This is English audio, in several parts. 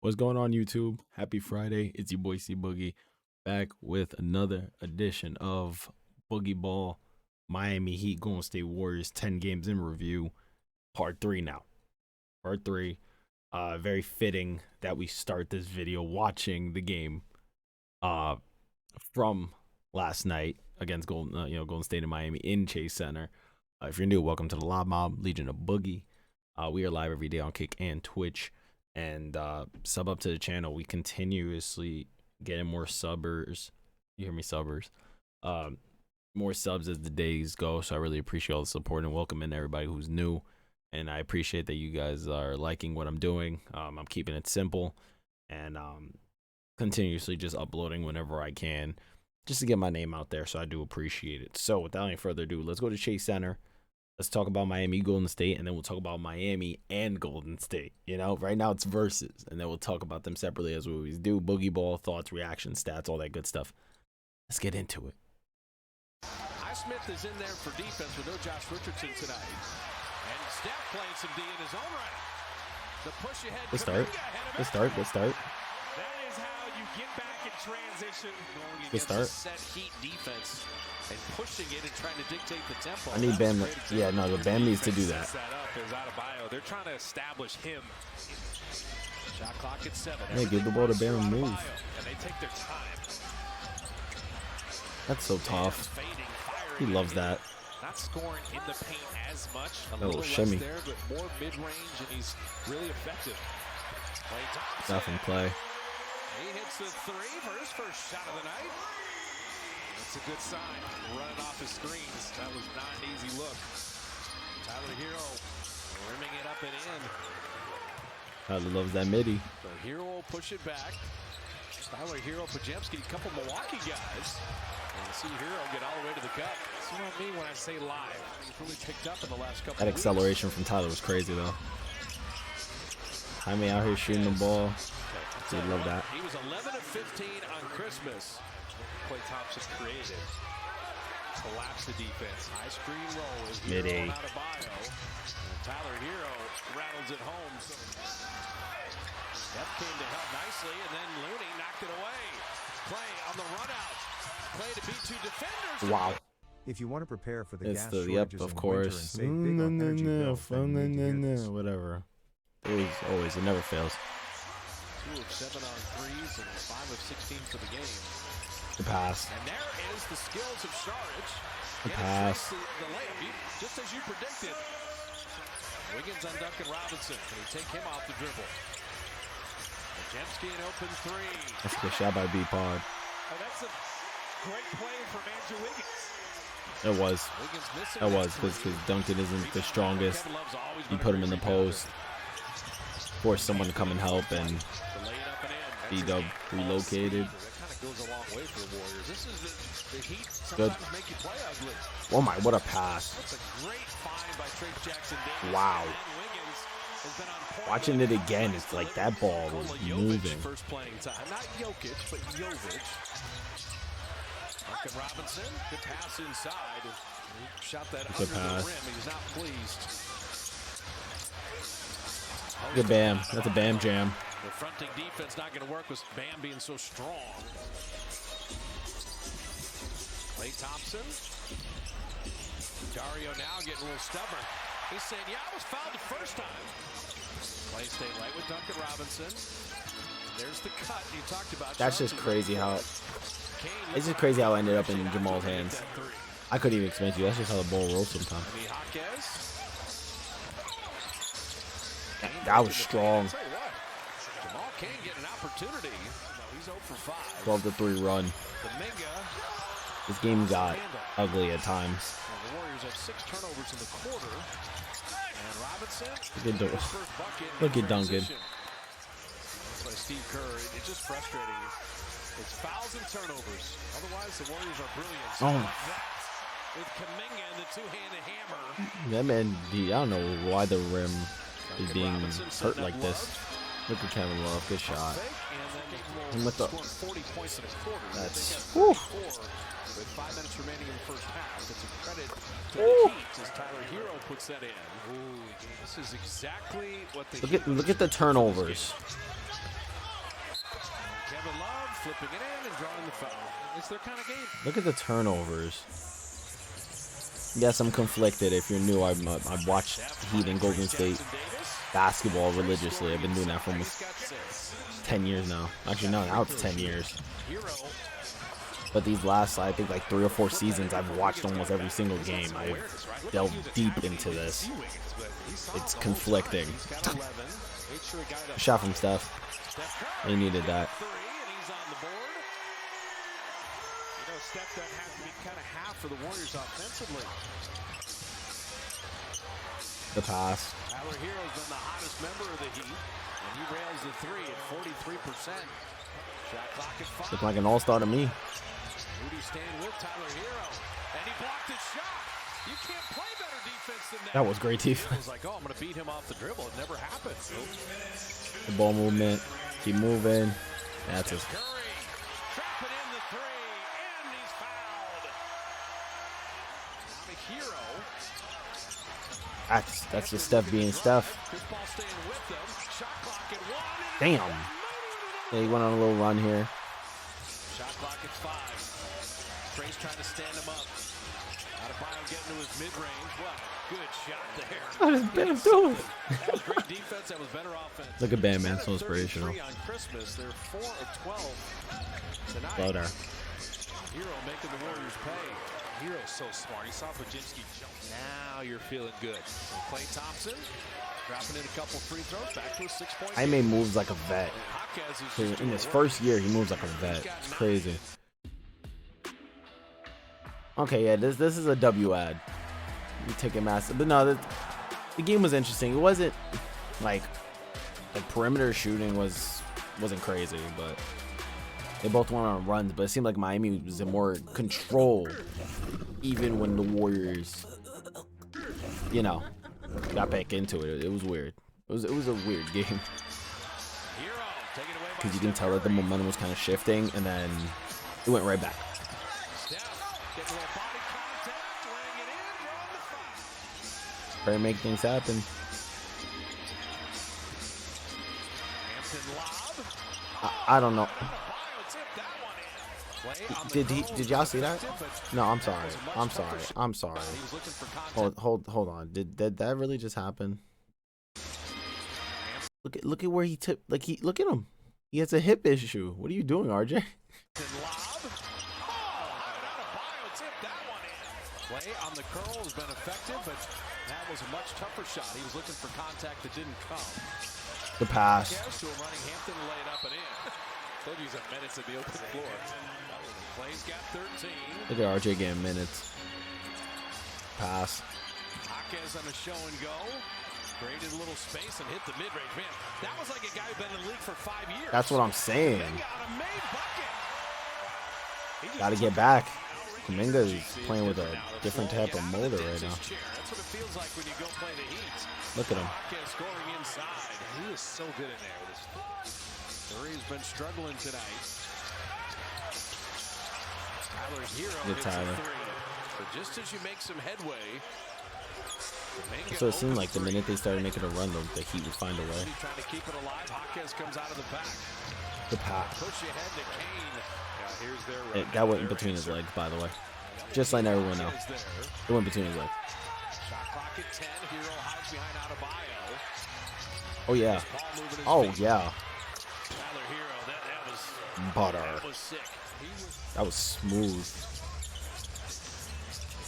What's going on, YouTube? Happy Friday. It's your boy C Boogie back with another edition of Boogie-Ball Miami Heat Golden State Warriors 10 games in review, part 3 now. Part 3. Very fitting that we start this video watching the game from last night against Golden State and Miami in Chase Center. If you're new, welcome to the L.O.B Mob, Legion of Boogie. We are live every day on Kick and Twitch. And sub up to the channel. We continuously getting more subbers. You hear me, subbers? More subs as the days go. So I really appreciate all the support and welcome in everybody who's new. And I appreciate that you guys are liking what I'm doing. I'm keeping it simple and continuously just uploading whenever I can, just to get my name out there. So I do appreciate it. So without any further ado, let's go to Chase Center. Let's talk about Miami, Golden State, and then we'll talk about Miami and Golden State. You know, right now it's versus, and then we'll talk about them separately as we always do. Boogie-Ball, thoughts, reactions, stats, all that good stuff. Let's get into it. Smith is in there for defense with no Josh Richardson tonight. And Steph playing some D in his own right. The push ahead. Let's start. That is how you get back in transition. Let's start. Set Heat defense. And pushing it and trying to dictate the tempo. I need Bam. Yeah, no, the Bam needs to do that. They're trying to establish him. Shot clock at 7. Hey, give the ball to Bam and move. And they take their time. That's so tough. He loves that. Not scoring in the paint as much. A little shimmy. There, but more mid-range, and he's really effective. Nothing play. He hits the 3 for his first shot of the night. That's a good sign. Running off his screens. That was not an easy look. Tyler Hero rimming it up and in. Tyler loves that midi. So Hero will push it back. Tyler Hero, Pajemski, a couple Milwaukee guys. And you see Hero get all the way to the cup. That's what I mean when I say live. He's really picked up in the last couple That acceleration from Tyler was crazy, though. Jaime out here shooting the ball. So you love that. He was 11 of 15 on Christmas. Klay Thompson created. Collapse the defense. High screen roll is mid-A. out of bio. And Tyler Hero rattles it home. Steph came to help nicely, and then Looney knocked it away. Klay on the run out. Klay to beat 2 defenders. Wow. If you want to prepare for the It's gas the shortages of in course. winter and save big on energy bills, then you need to hear this. Whatever. Always, it never fails. 2 of 7 on threes and 5 of 16 for the game. The pass. And there is the skills of Saric. The pass. The layup, just as you predicted. Wiggins on Duncan Robinson. Can he take him off the dribble? Pajemski an open 3. That's a good shot by B-Pod. Oh, that's a great play from Andrew Wiggins. It was. That was because Duncan isn't the strongest. He put him in the post. Forced someone to come and help, and B-Dub relocated. Goes a long way for the Warriors. This is the Heat Good. sometimes make you play ugly. Oh my, what a pass. That's a great find by Trace Jackson-Davis. Wow. Wiggins has been on point. Watching it again, it's like that ball was moving. First playing time. Not Jokic, but Jovic. Duncan Robinson, good pass inside. He shot that Good under pass. the rim. He's not pleased. Good Bam. That's a Bam jam. The fronting defense not going to work with Bam being so strong. Klay Thompson. Dario now getting a little stubborn. He's saying, yeah, I was fouled the first time. Klay staying right with Duncan Robinson. There's the cut you talked about. That's just crazy how it's just crazy how it ended up in Jamal's hands. I couldn't even explain to you. That's just how the ball rolls sometimes. That was strong. Jamal Cain get an opportunity. He's 0 for 5. 12-3 run. This game got ugly at times. The Warriors have 6 turnovers in the quarter. And Robinson, Look at Duncan. That's by Steve Kerr. It's just frustrating. It's fouls and turnovers. Otherwise, the Warriors are brilliant. So with Kuminga and the two-handed hammer. That man, I don't know why the rim is being hurt like this. Look at Kevin Love. Good shot. And with the, that's, whew. With 5 minutes remaining in the first half, it's a credit to the Heat as Tyler Hero puts that in. Ooh, this is exactly what the look at the turnovers. Kevin Love flipping it in and drawing the foul. It's their kind of game. Look at the turnovers. Yes, I'm conflicted. If you're new, I've watched Heat and Golden State basketball religiously. I've been doing that for almost 10 years now. Actually, no, now it's 10 years. But these last, I think, like 3 or 4 seasons, I've watched almost every single game. I've delved deep into this. It's conflicting. Shot from Steph. They needed that. Steph doesn't have to be kind of half for the Warriors offensively. The pass. Tyler Hero's been the hottest member of the Heat, and he rails the 3 at 43%. Shot clock at 5. Looks like an all-star to me. Rudy staying with Tyler Hero, and he blocked his shot. You can't play better defense than that. That was great defense. It was like, oh, I'm going to beat him off the dribble. It never happens. The ball movement. Keep moving. That's it. That's just Steph being Steph. Damn. Yeah, he went on a little run here. Shot clock at 5. Trey's trying to stand him up. Adebayo getting to his mid-range. What a good shot there. What is Bam doing? That was great defense. That was better offense. Look at Bam, man. So inspirational. On Christmas, they're 4 of 12 tonight. Floater. Hero making the Warriors pay. Hero's so smart. He saw Bajinski jump. Now you're feeling good. Klay Thompson dropping in a couple free throws. Back to a 6-point. I made moves like a vet. In his first year, he moves like a vet. It's crazy. Okay, yeah, this is a W ad. You take a massive, but no, the game was interesting. It wasn't like the perimeter shooting wasn't crazy, but they both went on runs. But it seemed like Miami was in more control, even when the Warriors, you know, got back into it. It was weird. It was a weird game because you can tell that the momentum was kind of shifting, and then it went right back. Better make things happen. I don't know. Did y'all see that? No, I'm sorry. Hold on. Did that really just happen? Look at where he tipped. Look at him. He has a hip issue. What are you doing, RJ? Play on the curl has been effective, but that was a much tougher shot. He was looking for contact that didn't come. The pass. To a running Hampton lay it up and in. Told you he's at minutes in the open floor. Clay's got 13. Look at RJ getting minutes. Pass. Jaquez on a show and go. Created a little space and hit the mid-range. Man, that was like a guy who'd been in the league for 5 years. That's what I'm saying. Got to get back. Kuminga is playing with a different type of motor right now. That's what it feels like when you go play the Heat. Look at him. Scoring inside. He is so good in there. Murray's been struggling tonight. Tyler Hero hits a 3. So just as you make some headway, so it seemed like the minute they started making a run, the Heat would find a way. Trying to keep it alive. Jaquez comes out of the back. The pass. Push ahead to Kane. Here's their that went in between his legs, by the way. Just letting everyone know. It went between his legs. Shot clock at 10. Hero hides behind Adebayo. Oh yeah. Oh yeah. Tyler Hero, that was butter. That was sick. That was smooth.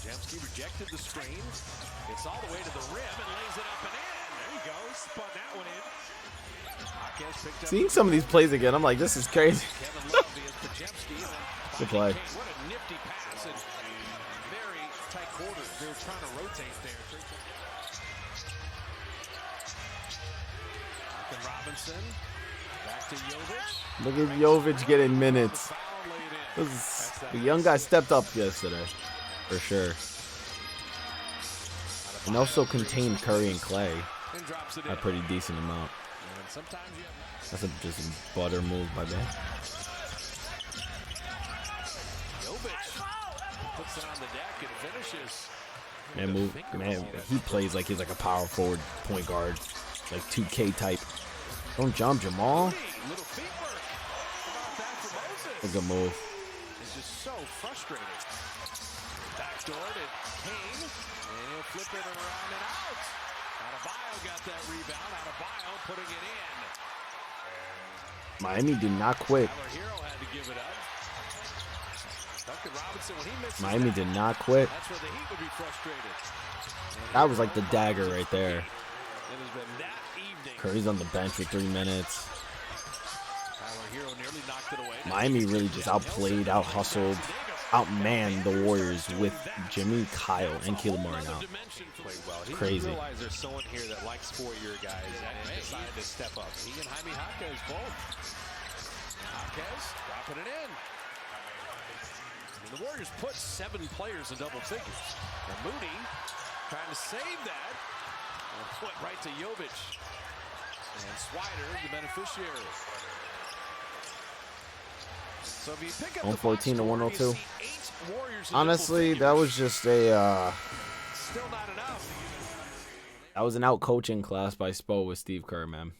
Jamski rejected the screen. It's all the way to the rim and lays it up and in. There you go. Spun that one in. Seeing some of these plays again, I'm like, this is crazy. Good play. What a nifty pass and very tight quarters. They were trying to rotate there. Robinson. Back to Jovic. Look at Jovic getting minutes. The young guy stepped up yesterday, for sure. And also contained Curry and Clay a pretty decent amount. That's just a butter move by them. Man, he plays like he's like a power forward, point guard, like 2K type. Don't jump, Jamal. A good move. It's just so frustrating. Backdoor to Kane, and he'll flip it around and out. Adebayo got that rebound. Adebayo putting it in. Miami did not quit. Tyler Hero had to give it up. Duncan Robinson, when he misses Miami that, did not quit. that's where the Heat would be frustrated. That was like the dagger right there. It has been that evening. Curry's on the bench for 3 minutes. Tyler Hero nearly knocked it away. Miami really just outplayed, out-hustled, outmanned the Warriors with Jimmy, Kyle, and Caleb Martin out. Played well. He Crazy. realized there's someone here that likes four-year guys and decided to step up. He and Jaime Jaquez both. Jaquez dropping it in. The Warriors put 7 players in double figures. And Moody trying to save that. And went right to Jovic. And Swider, the beneficiary. So if you pick up 114 to 102. you see 8 Warriors in Honestly, double that figures. was just a Still not enough. that was an out coaching class by Spo with Steve Kerr, man.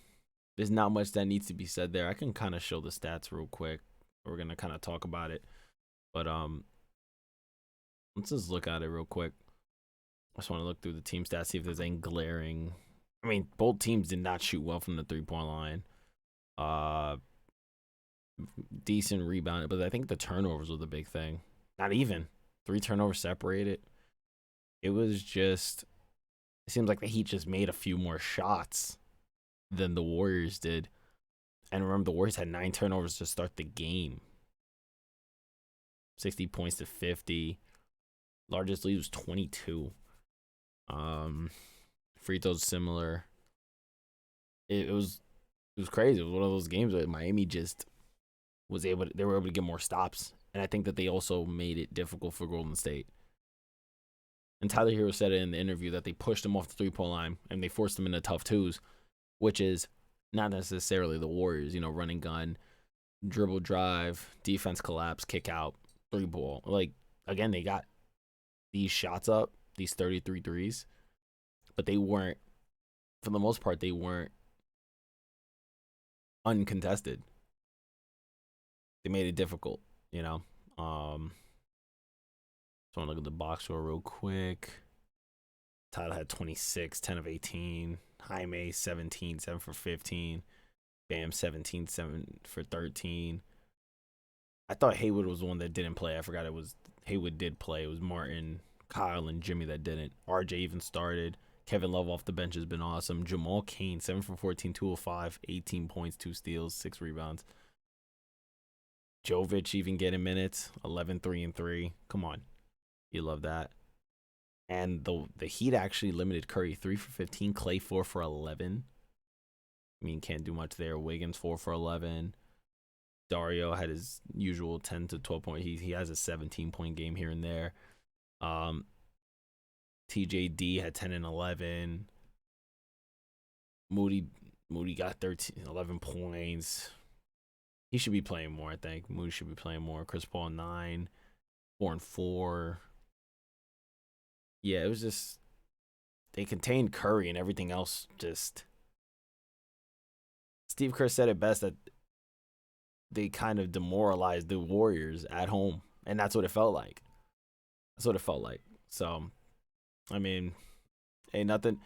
There's not much that needs to be said there. I can kind of show the stats real quick. We're gonna kind of talk about it, but let's just look at it real quick. I just want to look through the team stats, see if there's any glaring. I mean, both teams did not shoot well from the 3-point line. Decent rebound, but I think the turnovers were the big thing. Not even 3 turnovers separated. It was just. It seems like the Heat just made a few more shots than the Warriors did. And remember, the Warriors had 9 turnovers to start the game. 60 points to 50. Largest lead was 22. Free throws similar. It was crazy. It was one of those games where Miami just was able to, they were able to get more stops. And I think that they also made it difficult for Golden State. And Tyler Hero said it in the interview that they pushed him off the 3-point line and they forced him into tough twos, which is not necessarily the Warriors, running gun, dribble drive, defense collapse, kick out, 3-ball. Like, again, they got these shots up, these 33 threes, but they weren't, for the most part, they weren't uncontested. They made it difficult, So I want to look at the box score real quick. Tyler had 26, 10 of 18. Jaime, 17, 7 for 15. Bam, 17, 7 for 13. I thought Haywood was the one that didn't play. I forgot it was Haywood did play. It was Martin, Kyle, and Jimmy that didn't. RJ even started. Kevin Love off the bench has been awesome. Jamal Cain, 7 for 14, 2 of 5, 18 points, 2 steals, 6 rebounds. Jovic even getting minutes, 11, 3, and 3. Come on. You love that. And the Heat actually limited Curry 3 for 15, Clay 4 for 11. I mean, can't do much there. Wiggins 4 for 11. Dario had his usual 10 to 12 point. He has a 17-point game here and there. TJD had 10 and 11. Moody got 11 points. He should be playing more, I think. Moody should be playing more. Chris Paul 9, 4 and 4. Yeah, it was just they contained Curry and everything else just. Steve Kerr said it best that they kind of demoralized the Warriors at home, and that's what it felt like. So, I mean, hey, nothing.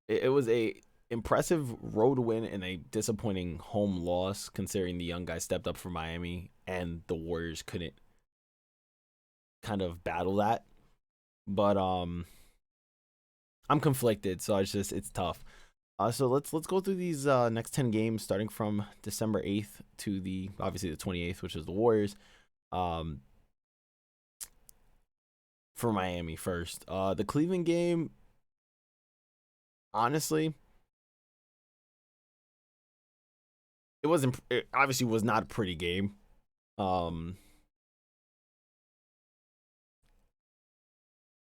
It was a impressive road win and a disappointing home loss, considering the young guys stepped up for Miami and the Warriors couldn't kind of battle that. But I'm conflicted, so it's tough. So let's go through these next 10 games, starting from December 8th to obviously the 28th, which is the Warriors. For Miami first, the Cleveland game. Honestly, it obviously was not a pretty game.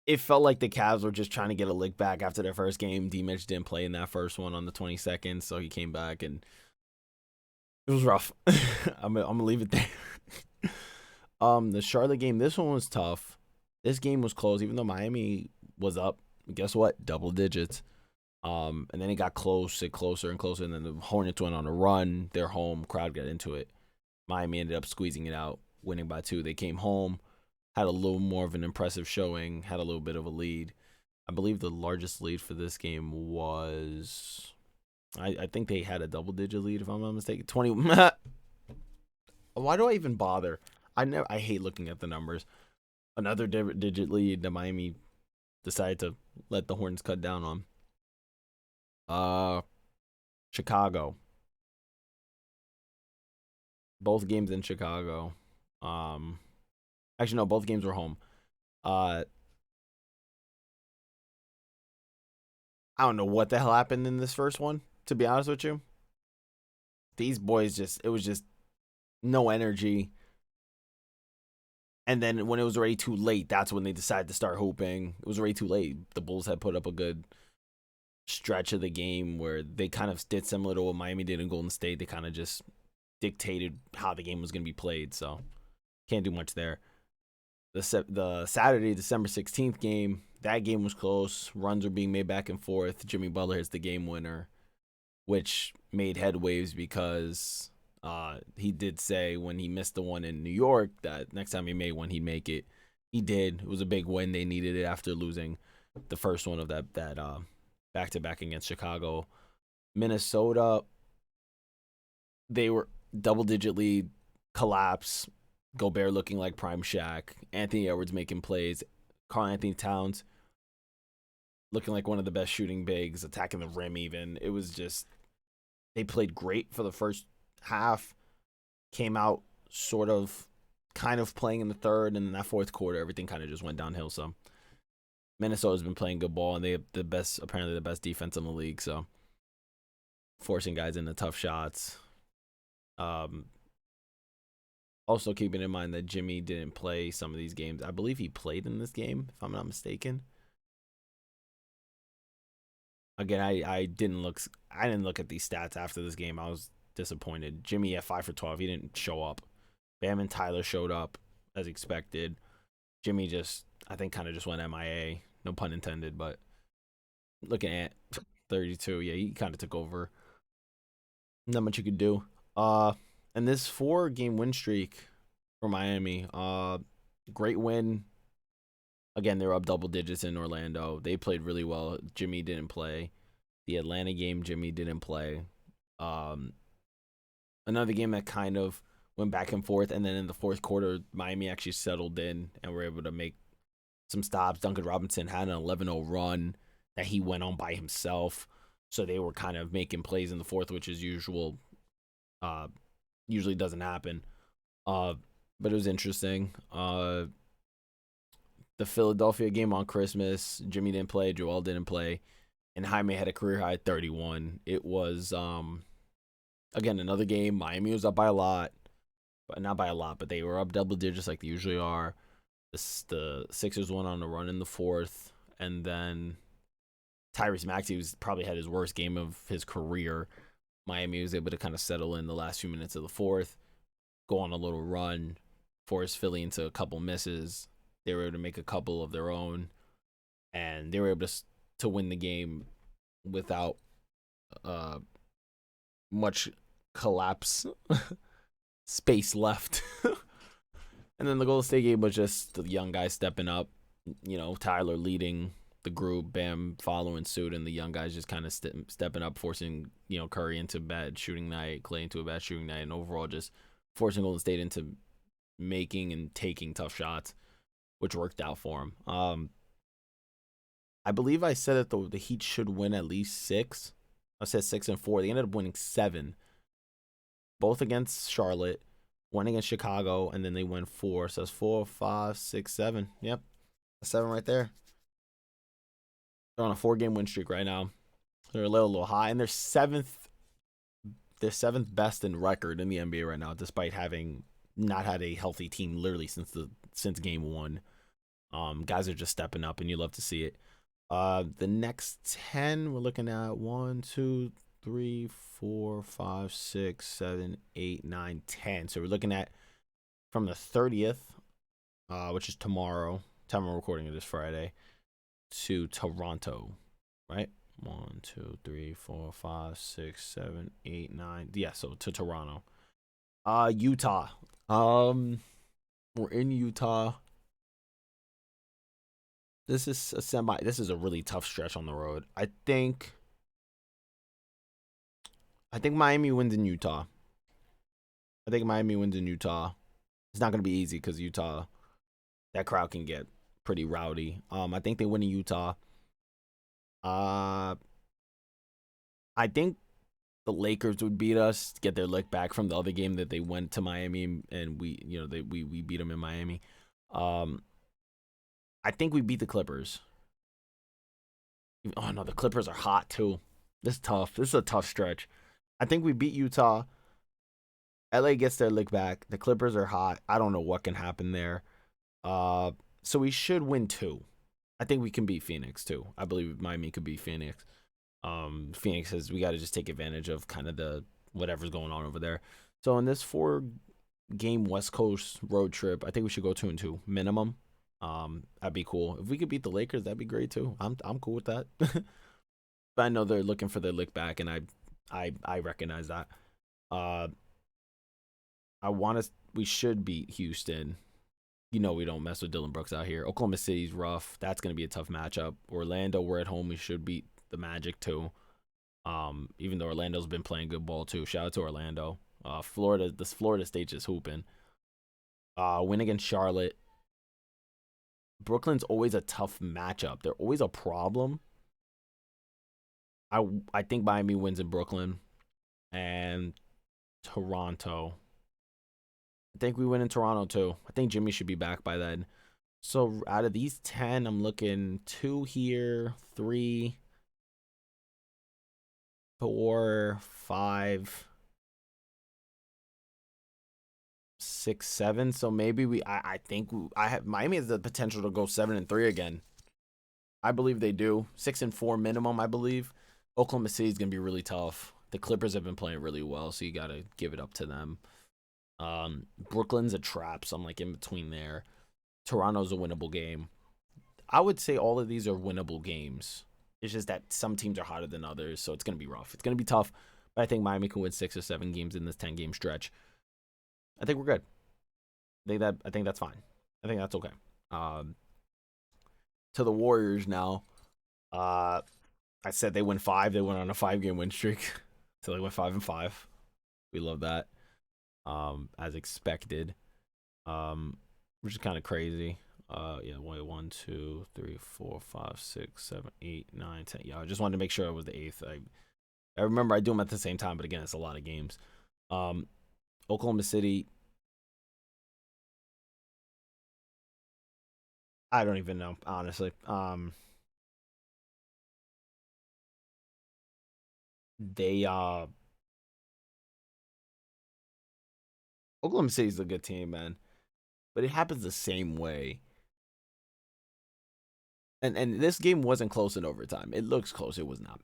It felt like the Cavs were just trying to get a lick back after their first game. D-Mitch didn't play in that first one on the 22nd, so he came back, and it was rough. I'm gonna leave it there. The Charlotte game, this one was tough. This game was close, even though Miami was up. Guess what? Double digits. And then it got closer and closer, and then the Hornets went on a run. Their home crowd got into it. Miami ended up squeezing it out, winning by 2. They came home, had a little more of an impressive showing, had a little bit of a lead. I believe the largest lead for this game was, I think they had a double-digit lead, if I'm not mistaken. 20. Why do I even bother? I hate looking at the numbers. Another digit lead that Miami decided to let the Hornets cut down on. Chicago. Both games in Chicago. Actually, no, both games were home. I don't know what the hell happened in this first one, to be honest with you. These boys it was just no energy. And then when it was already too late, that's when they decided to start hooping. It was already too late. The Bulls had put up a good stretch of the game where they kind of did similar to what Miami did in Golden State. They kind of just dictated how the game was going to be played. So can't do much there. The Saturday, December 16th game, that game was close. Runs were being made back and forth. Jimmy Butler hits the game winner, which made headwaves because he did say when he missed the one in New York that next time he made one, he'd make it. He did. It was a big win. They needed it after losing the first one of that back-to-back against Chicago. Minnesota, they were double-digit lead, collapse. Gobert looking like prime Shaq. Anthony Edwards making plays. Karl-Anthony Towns looking like one of the best shooting bigs, attacking the rim even. It was just, they played great for the first half. Came out sort of kind of playing in the third, and in that fourth quarter, everything kind of just went downhill. So Minnesota's been playing good ball, and they have apparently the best defense in the league. So forcing guys into tough shots. Also keeping in mind that Jimmy didn't play some of these games. I believe he played in this game, if I'm not mistaken. Again, I didn't look at these stats after this game. I was disappointed. Jimmy at 5 for 12. He didn't show up. Bam and Tyler showed up as expected. Jimmy just, I think, kind of just went MIA. No pun intended, but looking at 32, yeah, he kind of took over. Not much you could do. And this 4-game win streak for Miami, great win. Again, they were up double digits in Orlando. They played really well. Jimmy didn't play. The Atlanta game, Jimmy didn't play. Another game that kind of went back and forth, and then in the fourth quarter, Miami actually settled in and were able to make some stops. Duncan Robinson had an 11-0 run that he went on by himself. So they were kind of making plays in the fourth, which is usual. Usually doesn't happen. But it was interesting. The Philadelphia game on Christmas, Jimmy didn't play, Joel didn't play, and Jaime had a career high 31. It was again another game. Miami was up by a lot, but not by a lot, but they were up double digits like they usually are. The Sixers went on a run in the fourth, and then Tyrese Maxey probably had his worst game of his career. Miami was able to kind of settle in the last few minutes of the fourth, go on a little run, force Philly into a couple misses. They were able to make a couple of their own, and they were able to win the game without much collapse space left. And then the Golden State game was just the young guys stepping up, Tyler leading the group, Bam following suit, and the young guys just kind of stepping up, forcing Curry into a bad shooting night, Clay into a bad shooting night, and overall just forcing Golden State into making and taking tough shots, which worked out for him. I believe I said that the Heat should win at least 6. I said 6 and 4. They ended up winning 7, both against Charlotte, one against Chicago, and then they win 4. So that's 4, 5, 6, 7. Yep, 7 right there. They're on a 4-game win streak right now. They're a little high, and they're seventh best in record in the NBA right now, despite having not had a healthy team literally since game 1. Guys are just stepping up, and you love to see it. The next 10, we're looking at 1, 2, 3, 4, 5, 6, 7, 8, 9, 10. So we're looking at from the 30th, which is tomorrow. Time we're recording it is Friday, to Toronto, right? 1, 2, 3, 4, 5, 6, 7, 8, 9. Yeah, so to Toronto. Utah. We're in Utah. This is a really tough stretch on the road. I think Miami wins in Utah. I think Miami wins in Utah. It's not gonna be easy because Utah, that crowd can get pretty rowdy. I think they win in Utah. Uh, I think the Lakers would beat us, get their lick back from the other game that they went to Miami and we beat them in Miami. Um, I think we beat the Clippers. Oh no, the Clippers are hot too. This is tough. This is a tough stretch. I think we beat Utah. LA gets their lick back. The Clippers are hot. I don't know what can happen there. Uh, so we should win two. I think we can beat Phoenix too. I believe Miami could beat Phoenix. Phoenix says we got to just take advantage of kind of the whatever's going on over there. So in this 4-game West Coast road trip, I think we should go 2-2 minimum. That'd be cool. If we could beat the Lakers, that'd be great too. I'm cool with that. But I know they're looking for their lick back, and I recognize that. Uh, we should beat Houston. You know we don't mess with Dylan Brooks out here. Oklahoma City's rough. That's gonna be a tough matchup. Orlando, we're at home. We should beat the Magic too. Even though Orlando's been playing good ball too. Shout out to Orlando. Florida State just hooping. Win against Charlotte. Brooklyn's always a tough matchup. They're always a problem. I think Miami wins in Brooklyn and Toronto. I think we win in Toronto too. I think Jimmy should be back by then. So out of these 10, I'm looking 2 here, 3, 4, 5, 6, 7. So maybe I think I have Miami has the potential to go 7-3 again. I believe they do. 6-4 minimum, I believe. Oklahoma City is gonna be really tough. The Clippers have been playing really well, so you gotta give it up to them. Brooklyn's a trap, so I'm like in between there. Toronto's a winnable game. I would say all of these are winnable games. It's just that some teams are hotter than others, so it's gonna be rough. It's gonna be tough, but I think Miami can win 6 or 7 games in this 10-game stretch. I think we're good. I think that's fine. I think that's okay. To the Warriors now. I said they win 5. They went on a 5-game win streak, so they went 5-5. We love that. As expected. Which is kind of crazy. Yeah, 1, 2, 3, 4, 5, 6, 7, 8, 9, 10. Yeah, I just wanted to make sure I was the 8th. I remember I do them at the same time, but again, it's a lot of games. Oklahoma City. I don't even know, honestly. They Oklahoma City's a good team, man. But it happens the same way. And this game wasn't close in overtime. It looks close. It was not.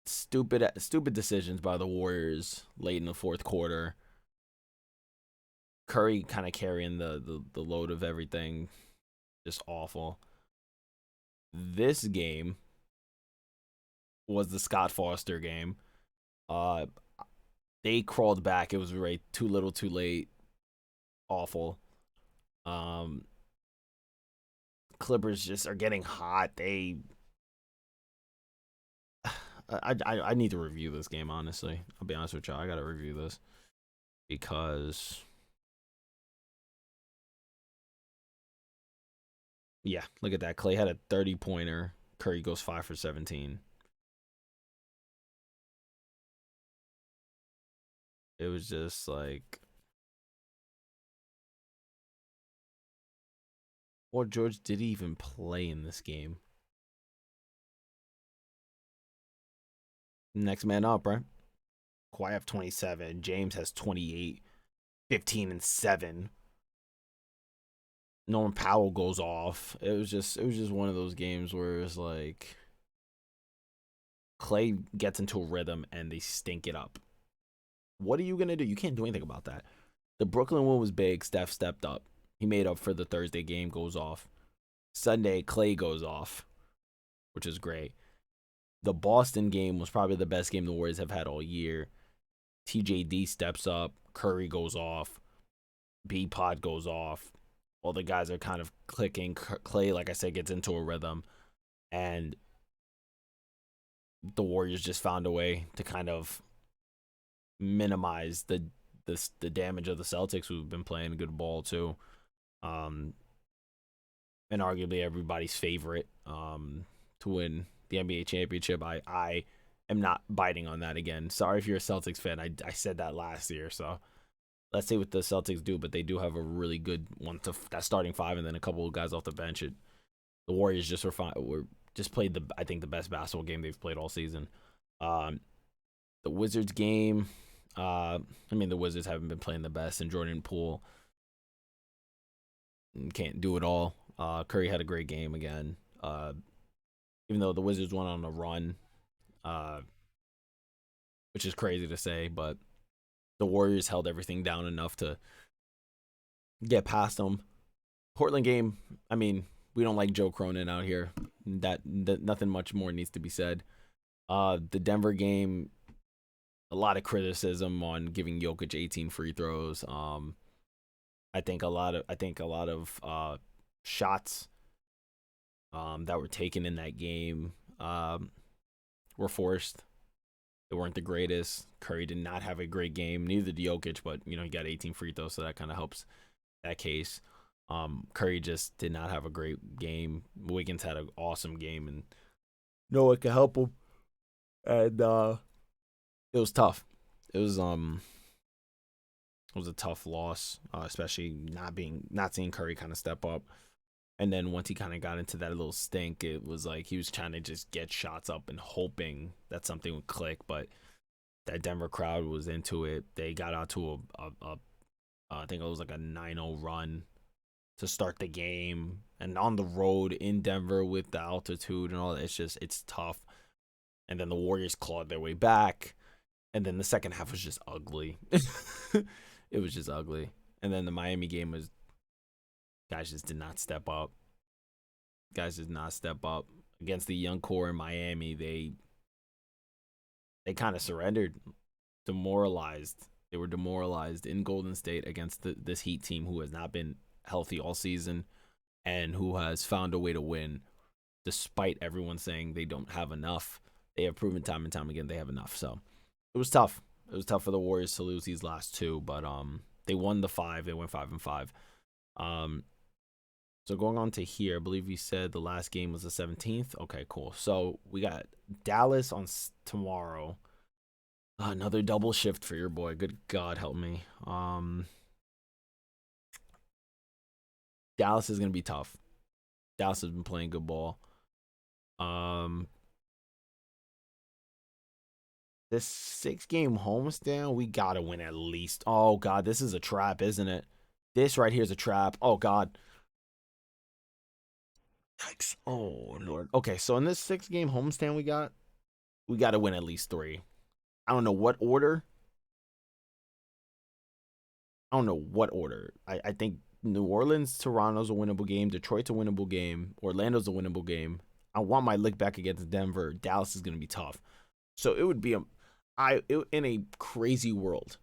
Stupid decisions by the Warriors late in the fourth quarter. Curry kind of carrying the load of everything. Just awful. This game was the Scott Foster game. They crawled back. It was right too little, too late. Awful. Clippers just are getting hot. I need to review this game, honestly. I'll be honest with y'all. I gotta review this because yeah, look at that. Clay had a 30-pointer. Curry goes 5 for 17. It was just like, or George did he even play in this game? Next man up, right? Kawhi have 27. James has 28, 15 and 7. Norman Powell goes off. It was just one of those games where it's like Clay gets into a rhythm and they stink it up. What are you gonna do? You can't do anything about that. The Brooklyn one was big. Steph stepped up. He made up for the Thursday game, goes off. Sunday, Clay goes off, which is great. The Boston game was probably the best game the Warriors have had all year. TJD steps up, Curry goes off, B-Pod goes off. All the guys are kind of clicking. Clay, like I said, gets into a rhythm, and the Warriors just found a way to kind of minimize the damage of the Celtics, who've been playing good ball too. And arguably everybody's favorite to win the NBA championship. I am not biting on that again. Sorry if you're a Celtics fan. I said that last year, so let's see what the Celtics do. But they do have a really good one to that starting five, and then a couple of guys off the bench. The Warriors just were just played I think the best basketball game they've played all season. The Wizards game, I mean the Wizards haven't been playing the best, and Jordan Poole can't do it all. Curry had a great game again. Even though the Wizards went on a run, which is crazy to say, but the Warriors held everything down enough to get past them. Portland game, I mean, we don't like Joe Cronin out here. That nothing much more needs to be said. The Denver game, a lot of criticism on giving Jokic 18 free throws. I think a lot of shots that were taken in that game were forced. They weren't the greatest. Curry did not have a great game. Neither did Jokic, but he got 18 free throws, so that kind of helps that case. Curry just did not have a great game. Wiggins had an awesome game, and no one could help him. And it was tough. It was a tough loss, especially not seeing Curry kind of step up. And then once he kind of got into that little stink, it was like he was trying to just get shots up and hoping that something would click. But that Denver crowd was into it. They got out to I think it was like a 9-0 run to start the game. And on the road in Denver with the altitude and all that, it's tough. And then the Warriors clawed their way back. And then the second half was just ugly. It was just ugly. And then the Miami game was, guys just did not step up. Guys did not step up. Against the young core in Miami, they kind of surrendered, demoralized. They were demoralized in Golden State against this Heat team who has not been healthy all season and who has found a way to win despite everyone saying they don't have enough. They have proven time and time again they have enough. So it was tough. It was tough for the Warriors to lose these last two, but they won the 5. They went 5-5. So going on to here, I believe you said the last game was the 17th. Okay, cool. So we got Dallas on tomorrow. Another double shift for your boy. Good God, help me. Dallas is going to be tough. Dallas has been playing good ball. This 6-game homestand, we got to win at least. Oh, God, this is a trap, isn't it? This right here is a trap. Oh, God. Yikes. Oh, Lord. Okay, so in this 6-game homestand we got to win at least 3. I don't know what order. I think New Orleans, Toronto's a winnable game. Detroit's a winnable game. Orlando's a winnable game. I want my lick back against Denver. Dallas is going to be tough. So it would be in a crazy world,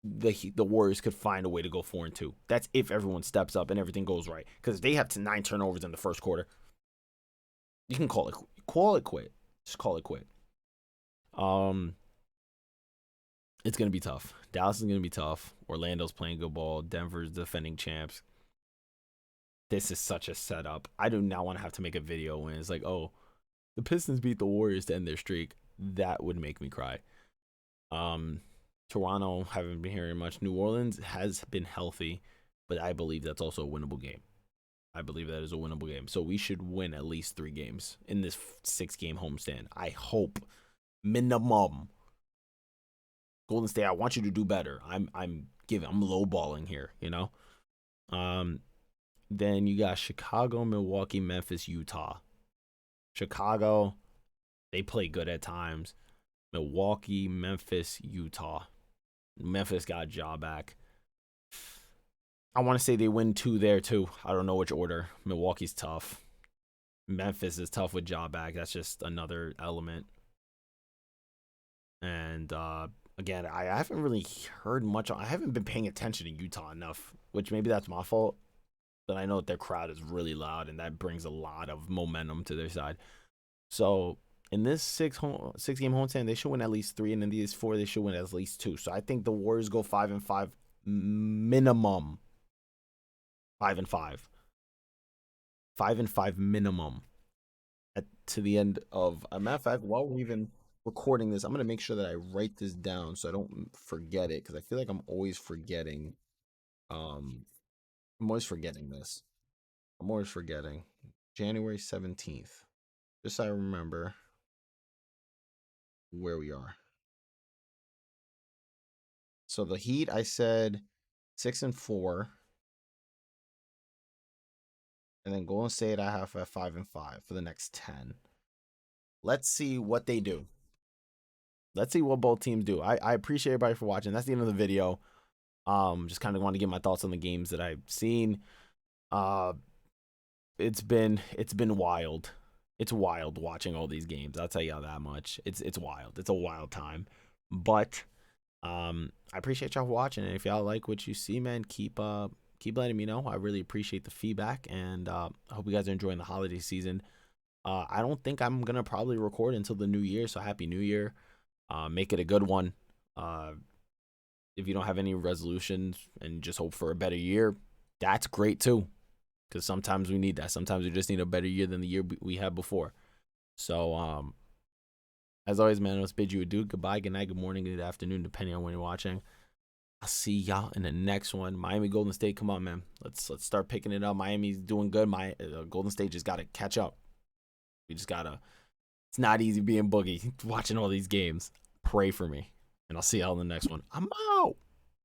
the Warriors could find a way to go 4-2. That's if everyone steps up and everything goes right. Because they have 9 turnovers in the first quarter. You can call it quit. Just call it quit. It's gonna be tough. Dallas is gonna be tough. Orlando's playing good ball. Denver's defending champs. This is such a setup. I do not want to have to make a video when it's like, oh, the Pistons beat the Warriors to end their streak. That would make me cry. Toronto, haven't been hearing much. New Orleans has been healthy, but I believe that's also a winnable game. I believe that is a winnable game. So we should win at least 3 games in this 6-game homestand. I hope. Minimum. Golden State, I want you to do better. I'm lowballing here, Then you got Chicago, Milwaukee, Memphis, Utah. Chicago, they play good at times. Milwaukee, Memphis, Utah. Memphis got Ja back. I want to say they win 2 there too. I don't know which order. Milwaukee's tough. Memphis is tough with Ja back. That's just another element. And And again, I haven't really heard much. I haven't been paying attention to Utah enough, which maybe that's my fault. But I know that their crowd is really loud, and that brings a lot of momentum to their side. So in this six-game homestand, they should win at least 3, and in these 4, they should win at least 2. So I think the Warriors go 5-5 minimum. 5-5. 5-5 minimum to the end of a matter of fact, while we're even recording this, I'm gonna make sure that I write this down so I don't forget it, because I feel like I'm always forgetting. I'm always forgetting this. I'm always forgetting. January 17th. Just so I remember where we are. So the Heat, I said 6-4. And then Golden State, I have at 5-5 for the next 10. Let's see what they do. Let's see what both teams do. I appreciate everybody for watching. That's the end of the video. Just kind of want to get my thoughts on the games that I've seen. It's been wild. It's wild watching all these games. I'll tell you that much. It's wild. It's a wild time. But I appreciate y'all watching. And if y'all like what you see, man, keep letting me know. I really appreciate the feedback, and I hope you guys are enjoying the holiday season. I don't think I'm gonna probably record until the new year, so happy new year. Make it a good one. If you don't have any resolutions and just hope for a better year, that's great too, because sometimes we need that. Sometimes we just need a better year than the year we had before. So as always, man, let's bid you adieu. Goodbye, good night, good morning, good afternoon, depending on when you're watching. I'll see y'all in the next one. Miami, Golden State, come on, man. Let's start picking it up. Miami's doing good. Golden State just got to catch up. We just got to. It's not easy being Boogie, watching all these games. Pray for me. And I'll see y'all in the next one. I'm out.